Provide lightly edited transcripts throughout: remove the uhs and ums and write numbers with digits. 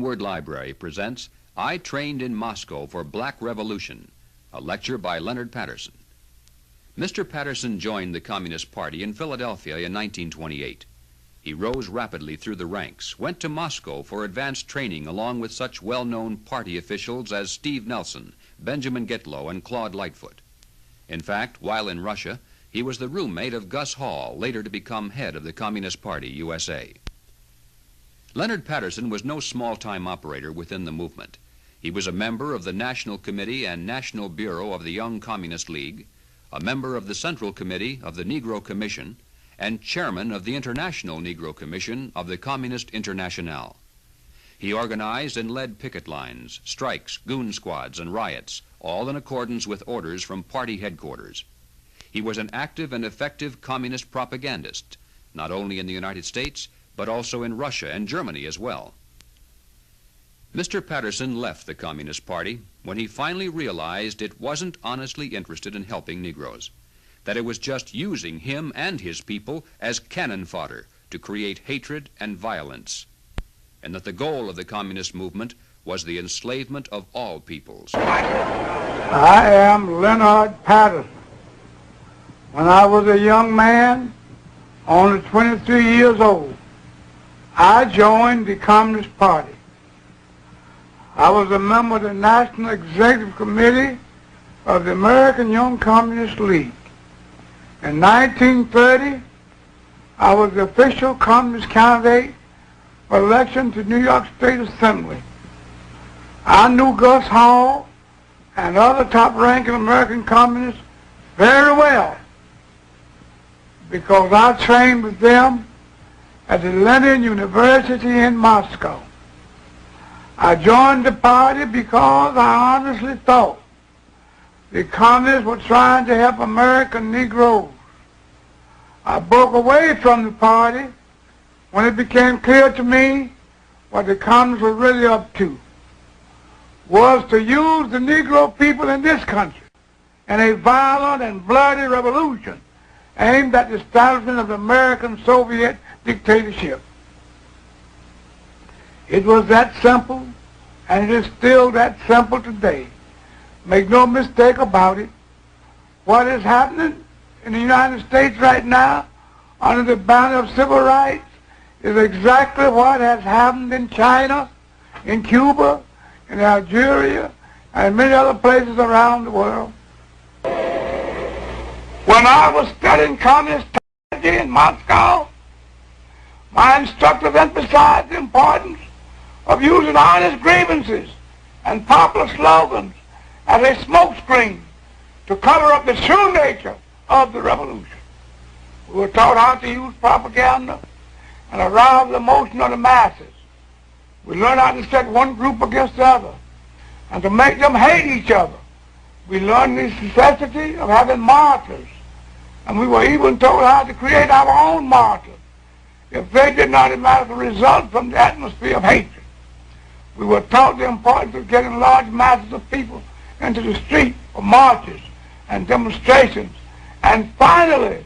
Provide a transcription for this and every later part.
Word Library presents I Trained in Moscow for Black Revolution, a lecture by Leonard Patterson. Mr. Patterson joined the Communist Party in Philadelphia in 1928. He rose rapidly through the ranks, went to Moscow for advanced training along with such well-known party officials as Steve Nelson, Benjamin Gitlow, and Claude Lightfoot. In fact, while in Russia, he was the roommate of Gus Hall, later to become head of the Communist Party, USA. Leonard Patterson was no small-time operator within the movement. He was a member of the National Committee and National Bureau of the Young Communist League, a member of the Central Committee of the Negro Commission, and chairman of the International Negro Commission of the Communist Internationale. He organized and led picket lines, strikes, goon squads, and riots, all in accordance with orders from party headquarters. He was an active and effective communist propagandist, not only in the United States, but also in Russia and Germany as well. Mr. Patterson left the Communist Party when he finally realized it wasn't honestly interested in helping Negroes, that it was just using him and his people as cannon fodder to create hatred and violence, and that the goal of the communist movement was the enslavement of all peoples. I am Leonard Patterson. When I was a young man, only 23 years old, I joined the Communist Party. I was a member of the National Executive Committee of the American Young Communist League. In 1930, I was the official communist candidate for election to New York State Assembly. I knew Gus Hall and other top-ranking American communists very well because I trained with them at the Lenin University in Moscow. I joined the party because I honestly thought the communists were trying to help American Negroes. I broke away from the party when it became clear to me what the communists were really up to was to use the Negro people in this country in a violent and bloody revolution aimed at the establishment of the American Soviet dictatorship. It was that simple, and it is still that simple today. Make no mistake about it. What is happening in the United States right now under the banner of civil rights is exactly what has happened in China, in Cuba, in Algeria, and many other places around the world. When I was studying communist strategy in Moscow, my instructors emphasized the importance of using honest grievances and popular slogans as a smokescreen to cover up the true nature of the revolution. We were taught how to use propaganda and arouse the emotion of the masses. We learned how to set one group against the other and to make them hate each other. We learned the necessity of having martyrs, and we were even told how to create our own martyrs if they did not automatically result from the atmosphere of hatred. We were taught the importance of getting large masses of people into the street for marches and demonstrations. And finally,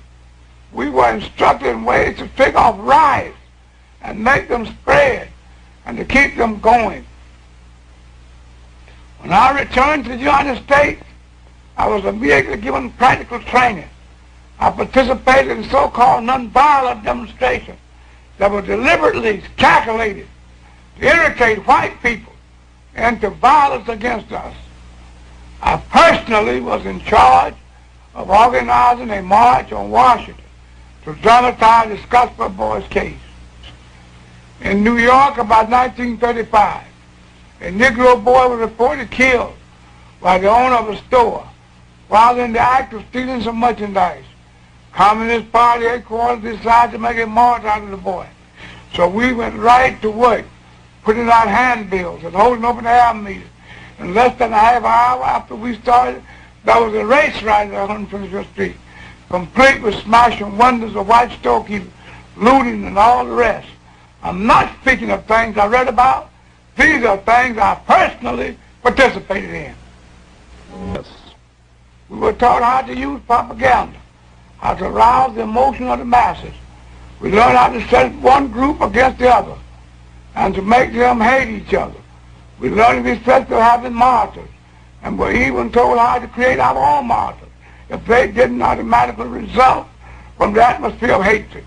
we were instructed in ways to take off riots and make them spread and to keep them going. When I returned to the United States, I was immediately given practical training. I participated in so-called nonviolent demonstrations that were deliberately calculated to irritate white people into violence against us. I personally was in charge of organizing a march on Washington to dramatize the Scottsboro Boys case. In New York, about 1935, a Negro boy was reported killed by the owner of a store while in the act of stealing some merchandise. Communist Party headquarters decided to make a march out of the boy. So we went right to work, putting out handbills and holding open air meetings. In less than a half hour after we started, there was a race right at 125th Street, complete with smashing windows of white storekeepers, looting and all the rest. I'm not speaking of things I read about. These are things I personally participated in. Yes. We were taught how to use propaganda, how to arouse the emotion of the masses. We learned how to set one group against the other. and to make them hate each other. We learned in this festival having martyrs, and we're even told how to create our own martyrs if they didn't automatically result from the atmosphere of hatred.